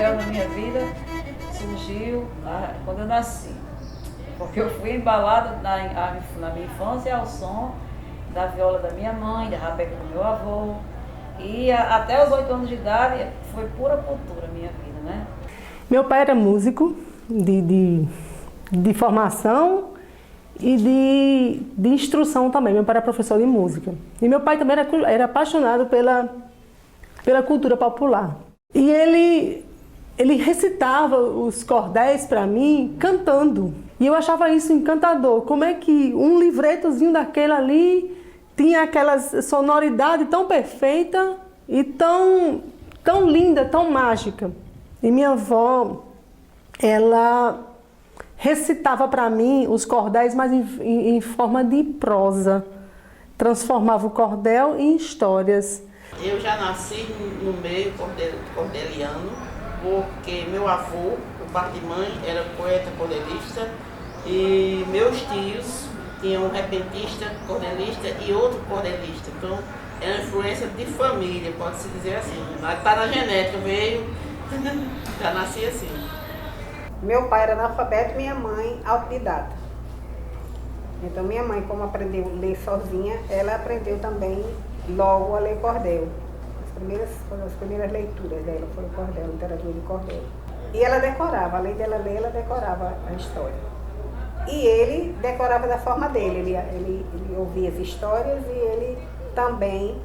cordel na minha vida surgiu quando eu nasci. Porque eu fui embalada na minha infância ao som da viola da minha mãe, da rabeca do meu avô. E até os 8 anos de idade foi pura cultura a minha vida, né? Meu pai era músico de formação e de instrução também. Meu pai era professor de música. E meu pai também era apaixonado pela cultura popular. E ele recitava os cordéis para mim cantando. E eu achava isso encantador. Como é que um livretozinho daquele ali tinha aquela sonoridade tão perfeita e tão linda, tão mágica. E minha avó, ela recitava para mim os cordéis, mas em forma de prosa. Transformava o cordel em histórias. Eu já nasci no meio cordeliano, porque meu avô, por parte de mãe, era poeta cordelista, e meus tios tinham um repentista cordelista e outro cordelista. Então, é uma influência de família, pode-se dizer assim. Mas está na genética, veio, já nasci assim. Meu pai era analfabeto e minha mãe autodidata. Então minha mãe, como aprendeu a ler sozinha, ela aprendeu também logo a ler cordel. As primeiras leituras dela foi o cordel, literatura de cordel. E ela decorava, além dela ler, ela decorava a história. E ele decorava da forma dele, ele ouvia as histórias e ele também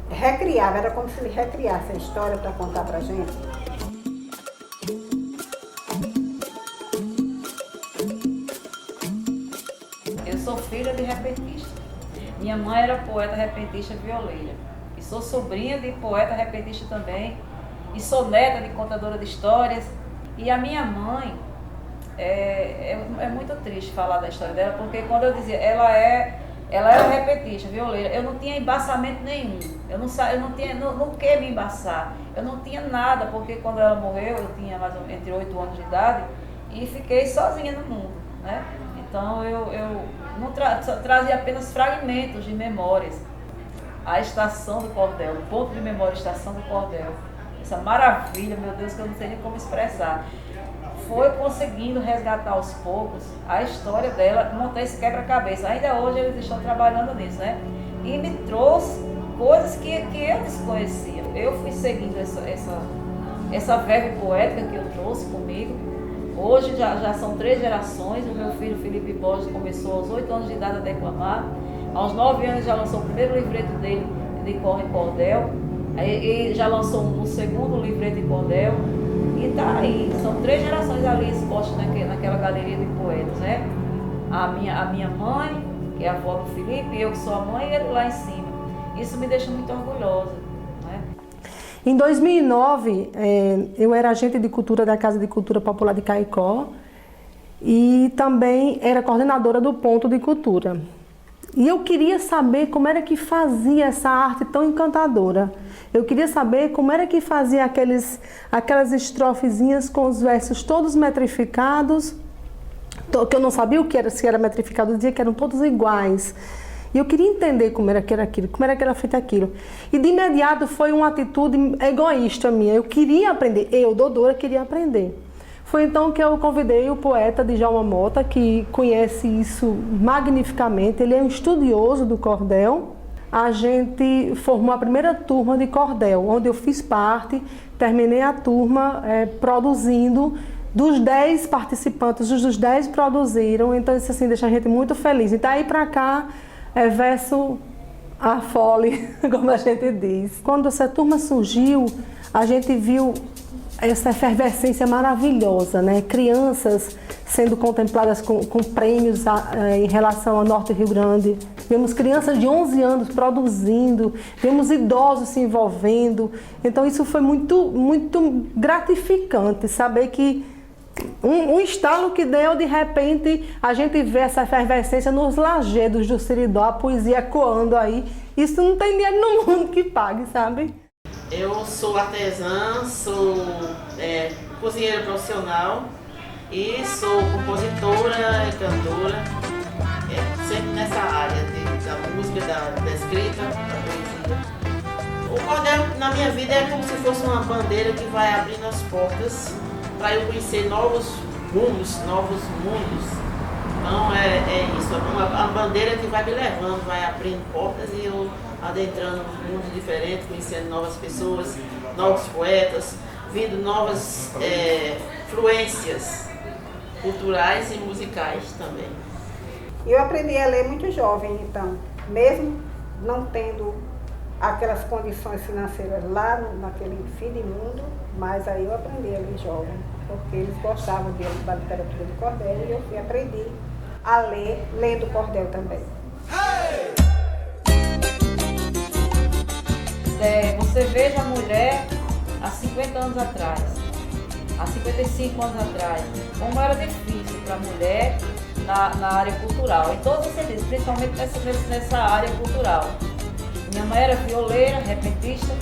recriava, era como se ele recriasse a história para contar pra gente. Eu sou filha de repentista. Minha mãe era poeta repentista violeira. E sou sobrinha de poeta repentista também. E sou neta de contadora de histórias. E a minha mãe, é muito triste falar da história dela, porque quando eu dizia, ela era repentista, violeira, eu não tinha embaçamento nenhum. Eu não tinha no que me embaçar. Eu não tinha nada, porque quando ela morreu, eu tinha mais ou menos entre 8 anos de idade e fiquei sozinha no mundo, né? Então eu não trazia apenas fragmentos de memórias. A estação do cordel, o ponto de memória, estação do cordel. Essa maravilha, meu Deus, que eu não sei nem como expressar. Foi conseguindo resgatar aos poucos a história dela, montar esse quebra-cabeça. Ainda hoje eles estão trabalhando nisso, né? E me trouxe coisas que eu desconhecia. Eu fui seguindo essa verve poética que eu trouxe comigo. Hoje já são 3 gerações. O meu filho Felipe Borges começou aos 8 anos de idade a declamar. Aos 9 anos já lançou o primeiro livreto dele de cordel. Aí já lançou um segundo livreto de cordel. E tá aí, são 3 gerações ali expostas naquela galeria de poetas, né? A minha mãe, que é a avó do Felipe, eu que sou a mãe, e ele lá em cima. Isso me deixa muito orgulhosa, né? Em 2009, eu era agente de cultura da Casa de Cultura Popular de Caicó e também era coordenadora do Ponto de Cultura. E eu queria saber como era que fazia essa arte tão encantadora. Eu queria saber como era que fazia aquelas estrofezinhas com os versos todos metrificados, que eu não sabia se era metrificado, eu dizia que eram todos iguais. E eu queria entender como era que era aquilo, como era que era feito aquilo. E de imediato foi uma atitude egoísta minha. Eu queria aprender, Dodora, queria aprender. Foi então que eu convidei o poeta Djalma Mota, que conhece isso magnificamente. Ele é um estudioso do cordel. A gente formou a primeira turma de cordel, onde eu fiz parte, terminei a turma produzindo. Dos 10 participantes, os 10 produziram, então isso assim deixa a gente muito feliz. E daí para cá, verso a fole, como a gente diz. Quando essa turma surgiu, a gente viu essa efervescência maravilhosa, né? Crianças sendo contempladas com prêmios em relação ao Norte do Rio Grande. Vemos crianças de 11 anos produzindo, vemos idosos se envolvendo. Então isso foi muito, muito gratificante, saber que um estalo que deu, de repente, a gente vê essa efervescência nos lajedos do Seridó, a poesia ecoando aí. Isso não tem dinheiro no mundo que pague, sabe? Eu sou artesã, sou cozinheira profissional e sou compositora e cantora, sempre nessa área da música, da escrita, da poesia. O cordel na minha vida é como se fosse uma bandeira que vai abrindo as portas para eu conhecer novos rumos, novos mundos. Então é isso, uma bandeira que vai me levando, vai abrindo portas e eu adentrando um mundo diferente, conhecendo novas pessoas, novos poetas, vindo novas fluências culturais e musicais também. Eu aprendi a ler muito jovem, então, mesmo não tendo aquelas condições financeiras lá naquele fim de mundo, mas aí eu aprendi a ler jovem, porque eles gostavam da literatura de cordel e eu aprendi a ler lendo cordel também. Você veja a mulher há 50 anos atrás, há 55 anos atrás, como era difícil para a mulher na área cultural, em todos os sentidos, principalmente nessa área cultural. Minha mãe era violeira, repentista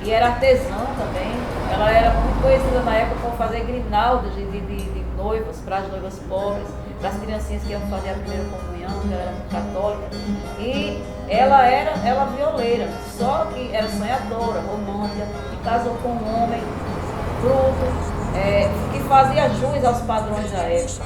e era artesã também. Ela era muito conhecida na época por fazer grinaldas de noivas, para as noivas pobres, para as criancinhas que iam fazer a primeira comunhão, que ela era muito católica. E ela era violeira, só que era sonhadora, romântica, e casou com um homem bruto, que fazia jus aos padrões da época.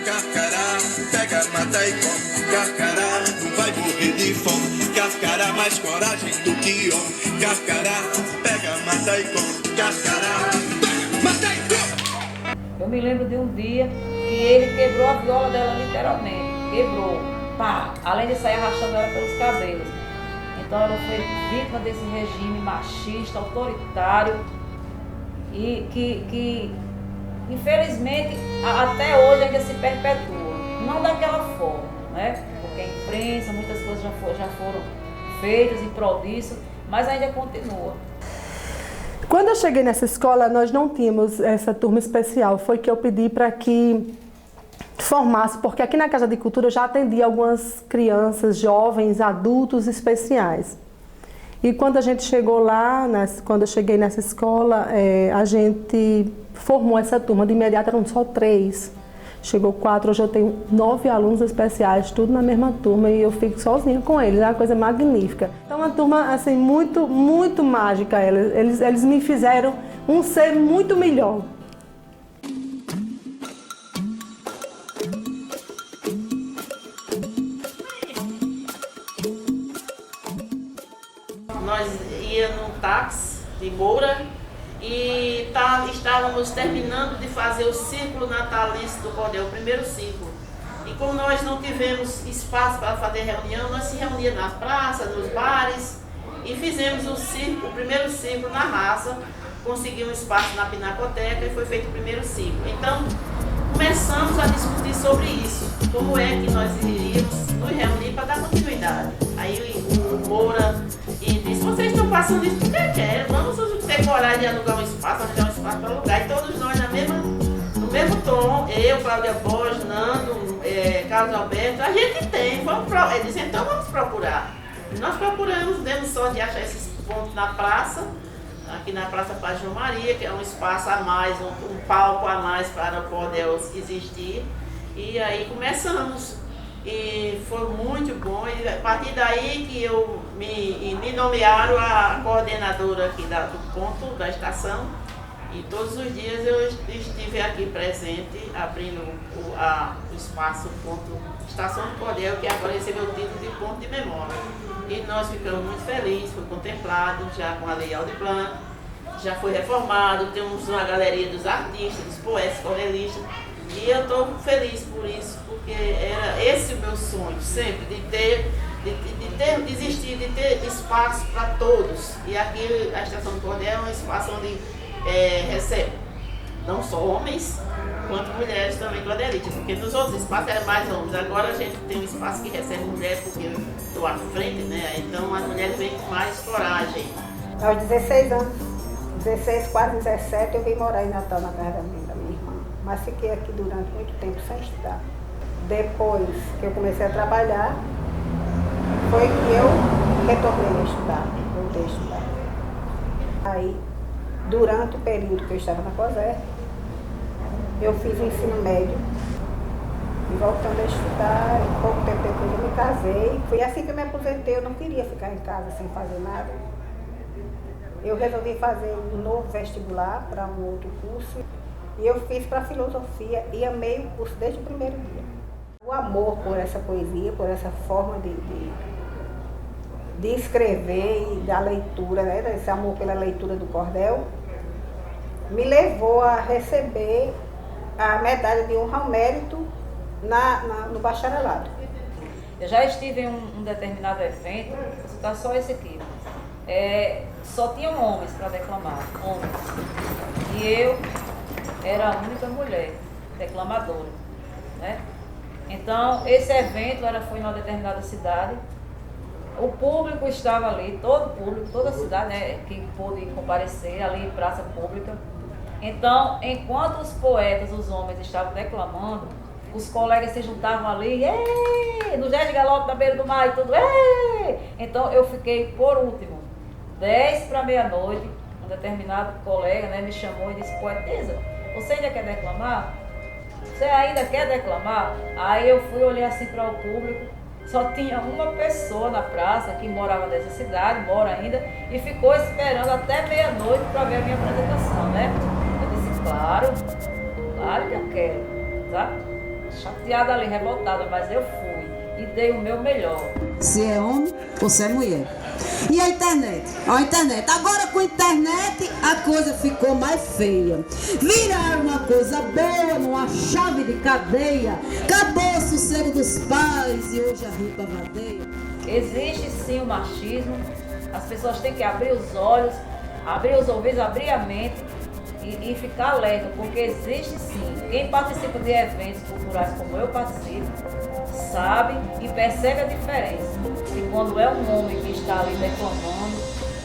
Carcará, pega, mata e come. Carcará, não vai morrer de fome. Carcará, mais coragem do que homem. Carcará, pega, mata e come. Carcará, pega, mata e come. Eu me lembro de um dia que ele quebrou a viola dela literalmente. Quebrou, pá, além de sair arrastando ela pelos cabelos. Então ela foi vítima desse regime machista, autoritário e que infelizmente até hoje ainda se perpetua. Não daquela forma, né? Porque a imprensa, muitas coisas já foram feitas em prol disso, mas ainda continua. Quando eu cheguei nessa escola, nós não tínhamos essa turma especial. Foi que eu pedi para que formasse, porque aqui na Casa de Cultura eu já atendi algumas crianças, jovens, adultos especiais. E quando a gente chegou lá, quando eu cheguei nessa escola, a gente formou essa turma. De imediato eram só 3. Chegou 4, hoje eu tenho 9 alunos especiais, tudo na mesma turma, e eu fico sozinha com eles, é uma coisa magnífica. Então uma turma assim, muito, muito mágica. Eles me fizeram um ser muito melhor. Nós íamos num táxi de Moura e estávamos terminando de fazer o círculo natalício do cordel, o primeiro círculo. E como nós não tivemos espaço para fazer reunião, nós se reuníamos nas praças, nos bares e fizemos o primeiro círculo na raça, conseguimos um espaço na pinacoteca e foi feito o primeiro círculo. Então, começamos a discutir sobre isso, como é que nós iríamos nos reunir para dar continuidade. Aí o Moura disse, vocês estão passando isso porque querem, vamos ter coragem de alugar um espaço, arranjar um espaço para alugar. E todos nós no mesmo tom, eu, Cláudia Borges, Nando, Carlos Alberto, a gente tem, ele disse, então vamos procurar. E nós procuramos, demos sorte de achar esses pontos na praça, aqui na Praça Padre João Maria, que é um espaço a mais, um palco a mais para o cordel existir. E aí começamos. E foi muito bom, e a partir daí que me nomearam a coordenadora aqui do ponto da estação, e todos os dias eu estive aqui presente, abrindo o espaço ponto Estação do Cordel, que agora recebeu o título de ponto de memória. E nós ficamos muito felizes, foi contemplado já com a Lei Aldir Blanc, já foi reformado, temos uma galeria dos artistas, dos poetas, cordelistas. E eu estou feliz por isso, porque era esse o meu sonho, sempre, de existir, de ter espaço para todos. E aqui a Estação do Cordel é um espaço onde recebe não só homens, quanto mulheres também cordelistas, porque nos outros espaços eram mais homens. Agora a gente tem um espaço que recebe mulheres, porque eu estou à frente, né? Então as mulheres vêm com mais coragem. Aos 16 anos, 16, quase 17, eu vim morar em Natal na casa da minha irmã. Mas fiquei aqui durante muito tempo sem estudar. Depois que eu comecei a trabalhar, foi que eu retornei a estudar, voltei a estudar. Aí, durante o período que eu estava na COSER, eu fiz o ensino médio E voltando a estudar, e pouco tempo depois eu me casei. Foi assim que eu me aposentei, eu não queria ficar em casa sem fazer nada. Eu resolvi fazer um novo vestibular para um outro curso. E eu fiz para filosofia e amei o curso desde o primeiro dia. O amor por essa poesia, por essa forma de escrever e da leitura, né, esse amor pela leitura do cordel, me levou a receber a medalha de honra ao mérito no bacharelado. Eu já estive em um determinado evento, vou citar só esse aqui. Só tinham homens para declamar, homens. E eu era a única mulher declamadora, né? Então, esse evento foi em uma determinada cidade. O público estava ali, todo o público, toda a cidade, né, que pôde comparecer ali em praça pública. Então, enquanto os poetas, os homens estavam declamando, os colegas se juntavam ali, no Jé de Galope, na beira do mar e tudo, Então, eu fiquei por último, 10 para meia-noite, um determinado colega, né, me chamou e disse: poetesa, você ainda quer declamar? Você ainda quer declamar? Aí eu fui olhar assim para o público, só tinha uma pessoa na praça que morava nessa cidade, mora ainda, e ficou esperando até meia-noite para ver a minha apresentação, né? Eu disse: claro que eu quero, tá? Chateada ali, revoltada, mas eu fui e dei o meu melhor. Se é homem ou se é mulher. E a internet? A internet. Agora com a internet a coisa ficou mais feia. Viraram uma coisa boa numa chave de cadeia. Acabou o sossego dos pais e hoje a ripa vadeia. Existe sim o machismo. As pessoas têm que abrir os olhos, abrir os ouvidos, abrir a mente e ficar alerta, porque existe sim. Quem participa de eventos culturais como eu participo, sabe e percebe a diferença de quando é um homem que está ali declamando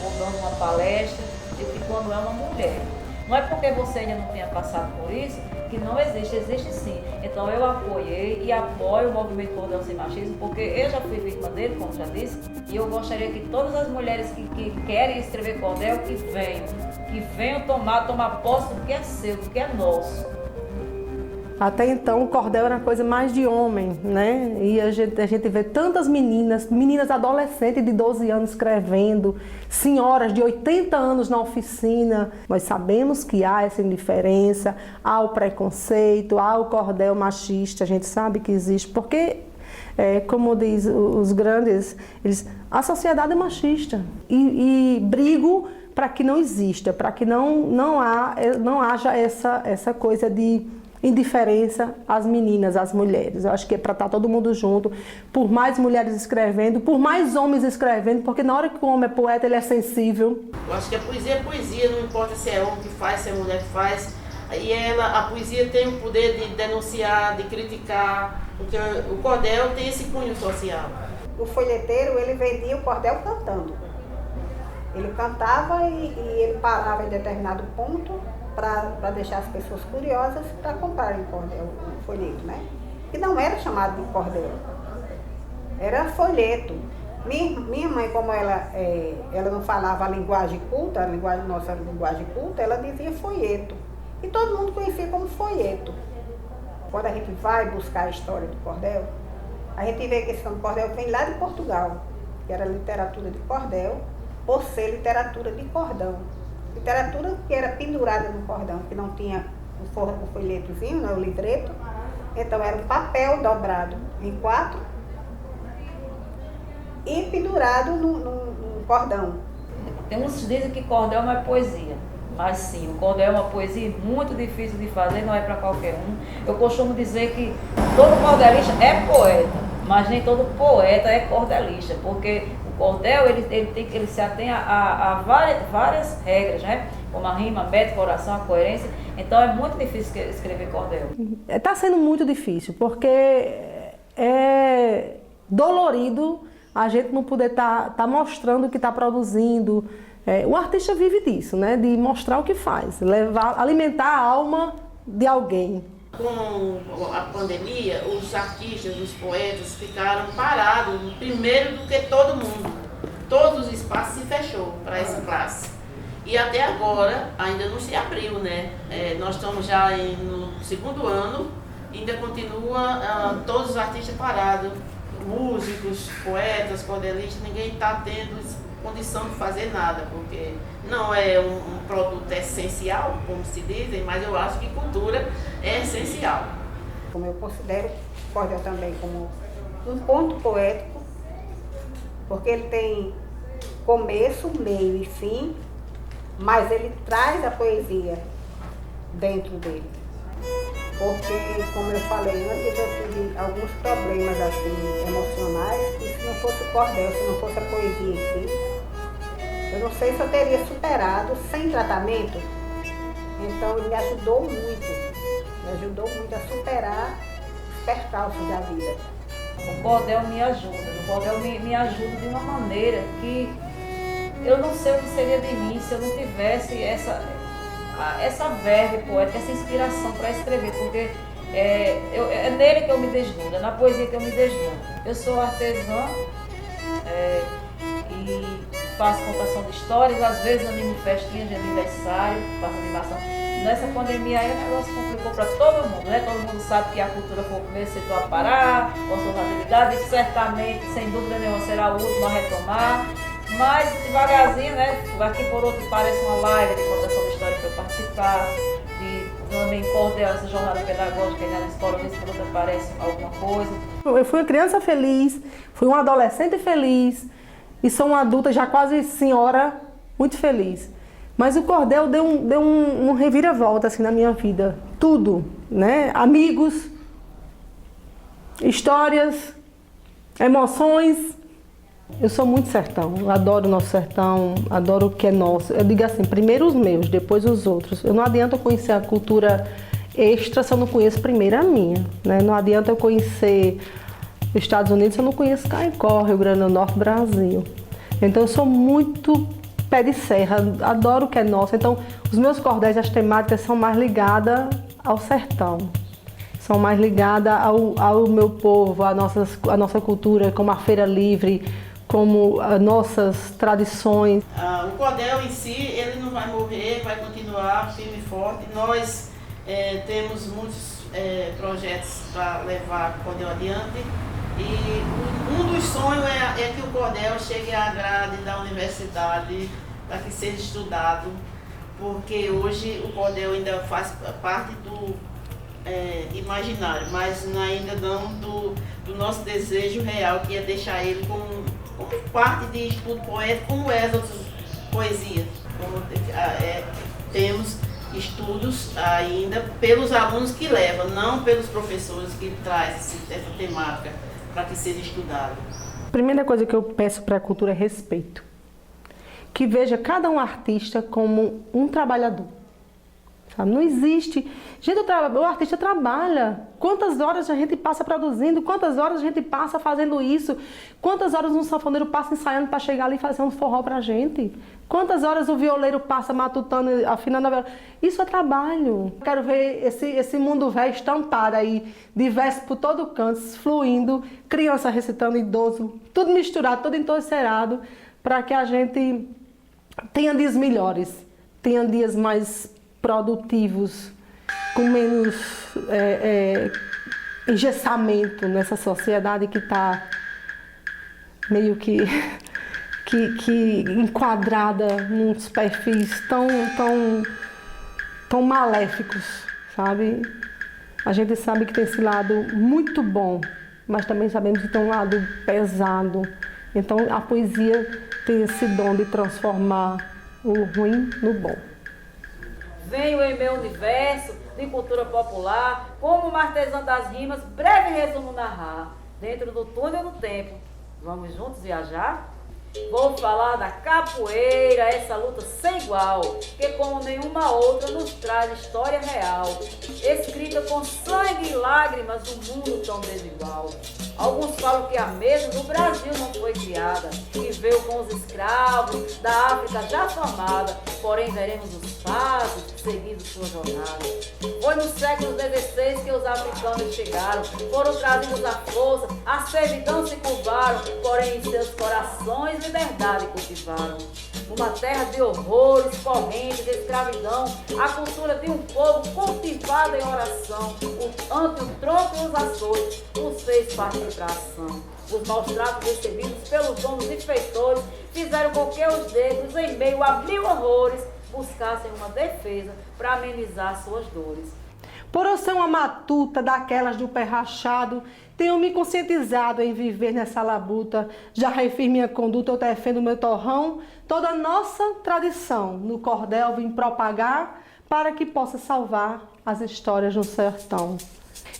ou dando uma palestra e de quando é uma mulher. Não é porque você ainda não tenha passado por isso que não existe, existe sim. Então eu apoiei e apoio o movimento Cordel Sem Machismo, porque eu já fui vítima dele, como já disse, e eu gostaria que todas as mulheres que querem escrever cordel, que venham tomar posse do que é seu, do que é nosso. Até então o cordel era coisa mais de homem, né? E a gente vê tantas meninas adolescentes de 12 anos escrevendo, senhoras de 80 anos na oficina. Nós sabemos que há essa indiferença, há o preconceito, há o cordel machista, a gente sabe que existe, porque, como diz os grandes, a sociedade é machista e brigo para que não exista, para que não haja essa coisa de indiferença às meninas, às mulheres. Eu acho que é para estar todo mundo junto, por mais mulheres escrevendo, por mais homens escrevendo, porque na hora que o homem é poeta, ele é sensível. Eu acho que a poesia é poesia, não importa se é homem que faz, se é mulher que faz. E a poesia tem o poder de denunciar, de criticar, porque o cordel tem esse cunho social. O folheteiro, ele vendia o cordel cantando. Ele cantava e ele parava em determinado ponto para deixar as pessoas curiosas para comprarem o folheto, né? Que não era chamado de cordel, era folheto. Minha mãe, como ela não falava a linguagem culta, nossa linguagem culta, ela dizia folheto. E todo mundo conhecia como folheto. Quando a gente vai buscar a história do cordel, a gente vê que esse nome cordel vem lá de Portugal, que era literatura de cordel, por ser literatura de cordão. Literatura que era pendurada no cordão, que não tinha o folhetozinho, né, o livreto. Então era um papel dobrado em 4 e pendurado no cordão. Tem uns que dizem que cordel não é poesia, mas sim, o cordel é uma poesia muito difícil de fazer, não é para qualquer um. Eu costumo dizer que todo cordelista é poeta, mas nem todo poeta é cordelista, porque o cordel ele se atém a várias regras, né? Como a rima, a métrica, a oração, a coerência. Então é muito difícil escrever cordel. Está sendo muito difícil, porque é dolorido a gente não poder tá mostrando o que está produzindo. O artista vive disso, né? De mostrar o que faz, alimentar a alma de alguém. Com a pandemia, os artistas, os poetas ficaram parados primeiro do que todo mundo. Todos os espaços se fechou para essa classe. E até agora ainda não se abriu, né? Nós estamos já no 2º ano ainda continua todos os artistas parados, músicos, poetas, cordelistas, ninguém está tendo condição de fazer nada, porque não é um produto essencial, como se dizem, mas eu acho que cultura é essencial. Como eu considero o cordel também como um ponto poético, porque ele tem começo, meio e fim, mas ele traz a poesia dentro dele. Porque, como eu falei antes, eu tive alguns problemas assim, emocionais, e se não fosse o cordel, se não fosse a poesia em si, eu não sei se eu teria superado sem tratamento. Então ele me ajudou muito a superar os percalços da vida. O cordel me ajuda, o cordel me ajuda de uma maneira que eu não sei o que seria de mim se eu não tivesse essa verve poética, essa inspiração para escrever, porque é nele que eu me desnudo, é na poesia que eu me desnudo. Eu sou artesã e faço contação de histórias, às vezes animo festinhas de aniversário, faço animação. Nessa pandemia aí o negócio complicou para todo mundo, né? Todo mundo sabe que a cultura foi o primeiro setor a parar, com suas atividades, e certamente, sem dúvida nenhuma, será o último a retomar. Mas devagarzinho, né? Aqui por outro parece uma live de contação de história para eu participar, de também cordel, essa jornada pedagógica aí na escola, vez por outra aparece alguma coisa. Eu fui uma criança feliz, fui uma adolescente feliz e sou uma adulta já quase senhora, muito feliz. Mas o cordel deu um reviravolta assim na minha vida, tudo, né? Amigos, histórias, emoções. Eu sou muito sertão, eu adoro o nosso sertão, adoro o que é nosso. Eu digo assim, primeiro os meus, depois os outros. Eu não adianta eu conhecer a cultura extra se eu não conheço primeiro a minha, né? Não adianta eu conhecer os Estados Unidos se eu não conheço Caicó, Rio Grande do Norte, Brasil. Então eu sou muito pé de serra, adoro o que é nosso. Então os meus cordéis, as temáticas são mais ligadas ao sertão. São mais ligadas ao meu povo, à nossa cultura, como a Feira Livre, como as nossas tradições. O cordel em si, ele não vai morrer, vai continuar firme e forte. Nós temos muitos projetos para levar o cordel adiante. E um dos sonhos é que o cordel chegue à grade da universidade, para que seja estudado, porque hoje o cordel ainda faz parte do imaginário, mas ainda não do nosso desejo real, que é deixar ele como parte de estudo poético, como as outras poesias. Temos estudos ainda pelos alunos que levam, não pelos professores que trazem essa temática para que seja estudado. A primeira coisa que eu peço para a cultura é respeito. Que veja cada um artista como um trabalhador. Sabe? Não existe... Gente, o artista trabalha. Quantas horas a gente passa produzindo? Quantas horas a gente passa fazendo isso? Quantas horas um sanfoneiro passa ensaiando para chegar ali e fazer um forró pra gente? Quantas horas o violeiro passa matutando, afinando a viola? Isso é trabalho. Eu quero ver esse mundo velho estampado aí, diverso por todo canto, fluindo, criança recitando, idoso, tudo misturado, tudo entorcerado, para que a gente tenha dias melhores, tenha dias mais produtivos, com menos engessamento nessa sociedade que está meio que enquadrada nos perfis tão maléficos, sabe? A gente sabe que tem esse lado muito bom, mas também sabemos que tem um lado pesado. Então a poesia tem esse dom de transformar o ruim no bom. Venho em meu universo de cultura popular, como uma artesã das rimas, breve resumo narrar. Dentro do túnel do tempo, vamos juntos viajar? Vou falar da capoeira, essa luta sem igual, que como nenhuma outra nos traz história real, escrita com sangue e lágrimas num mundo tão desigual. Alguns falam que a mesma no Brasil não foi criada, que veio com os escravos da África já formada, porém veremos os fatos seguindo sua jornada. Foi no século XVI que os africanos chegaram, foram trazidos à força, a servidão se curvaram, porém em seus corações liberdade cultivaram. uma terra de horrores, correntes, escravidão, a cultura de um povo cultivado em oração, ante o tronco e os açoites, os fez partir para a ação. Os maus tratos recebidos pelos donos e feitores fizeram com que os negros, em meio a mil horrores, buscassem uma defesa para amenizar suas dores. Por eu ser uma matuta daquelas do pé rachado, tenho me conscientizado em viver nessa labuta. Já refiz minha conduta, eu defendo meu torrão. Toda a nossa tradição no cordel vim propagar para que possa salvar as histórias no sertão.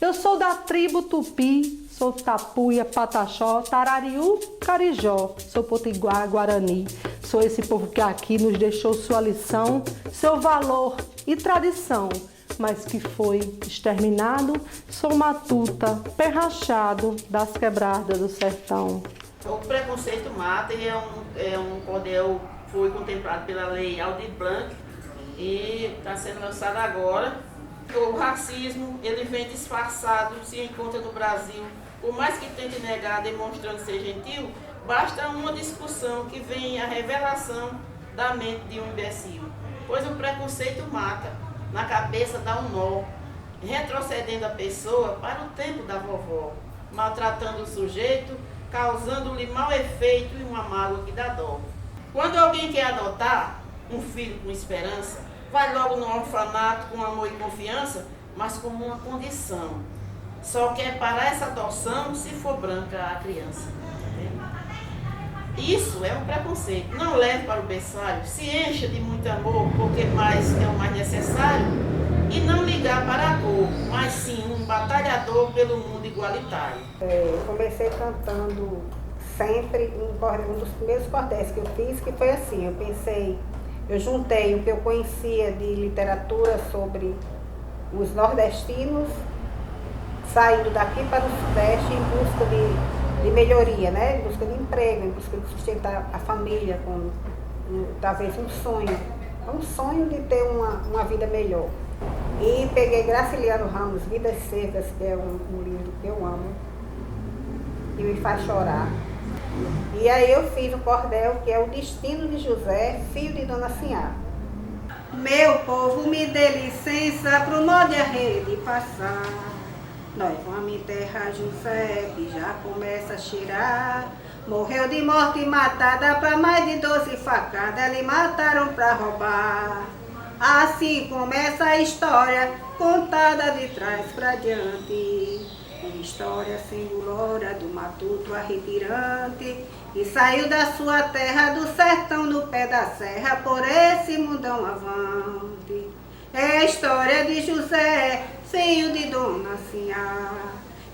Eu sou da tribo Tupi, sou Tapuia, Pataxó, Tarariú, Carijó, sou Potiguar, Guarani. Sou esse povo que aqui nos deixou sua lição, seu valor e tradição, mas que foi exterminado. Sou matuta, pé rachado das quebradas do sertão. O preconceito mata e é um cordel foi contemplado pela lei Aldir Blanc e está sendo lançado agora. O racismo, ele vem disfarçado, se encontra no Brasil. Por mais que tente negar, demonstrando ser gentil, basta uma discussão que vem a revelação da mente de um imbecil. Pois o preconceito mata, na cabeça dá um nó, retrocedendo a pessoa para o tempo da vovó, maltratando o sujeito, causando-lhe mau efeito e uma mágoa que dá dó. Quando alguém quer adotar um filho com esperança, vai logo no orfanato com amor e confiança, mas como uma condição. Só quer parar essa adoção se for branca a criança. Isso é um preconceito. Não leve para o berçário, se encha de muito amor, porque mais é o mais necessário, e não ligar para a cor, mas sim um batalhador pelo mundo igualitário. Comecei cantando sempre um dos primeiros cordéis que eu fiz, que foi assim, eu juntei o que eu conhecia de literatura sobre os nordestinos, saindo daqui para o Sudeste em busca de melhoria, né? Em busca de emprego, em busca de sustentar a família, com talvez um sonho de ter uma vida melhor. E peguei Graciliano Ramos, Vidas Secas, que é um livro que eu amo, que me faz chorar. E aí eu fiz o cordel, que é o destino de José, filho de Dona Sinhá. Meu povo, me dê licença pro nó de rede passar. Nós vamos enterrar José, que já começa a cheirar. Morreu de morte matada pra mais de 12 facadas, lhe mataram pra roubar. Assim começa a história, contada de trás pra diante. Uma história sem glória do matuto arretirante, que saiu da sua terra, do sertão no pé da serra, por esse mundão avante. É a história de José, filho de Dona Sinhá,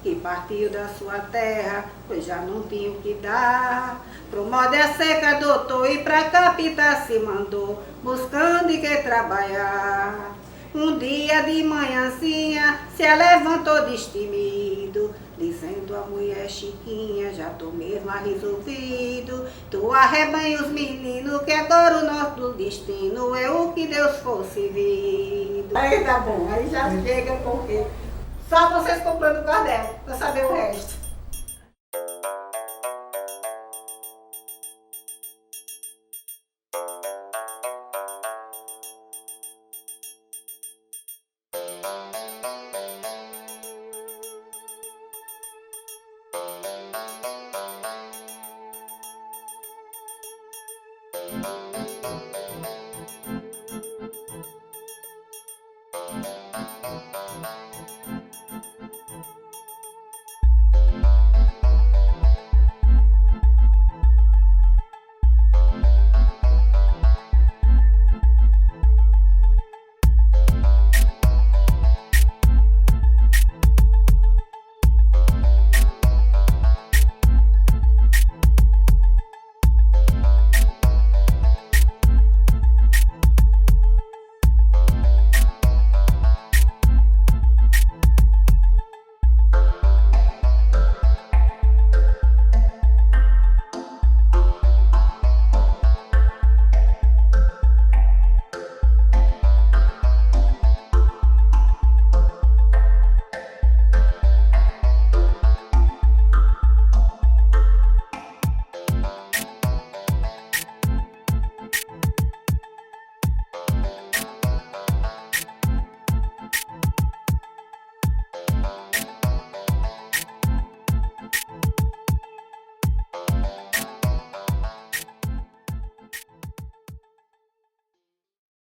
que partiu da sua terra, pois já não tinha o que dar. Pro modo a seca adotou e pra capital se mandou, buscando e que trabalhar. Um dia de manhãzinha se levantou destemido, dizendo a mulher Chiquinha, já tô mesmo resolvido. Tu arrebanha os meninos, que agora o nosso destino é o que Deus fosse vindo. Aí tá bom, aí já chega porque só vocês comprando o cordel pra saber o resto.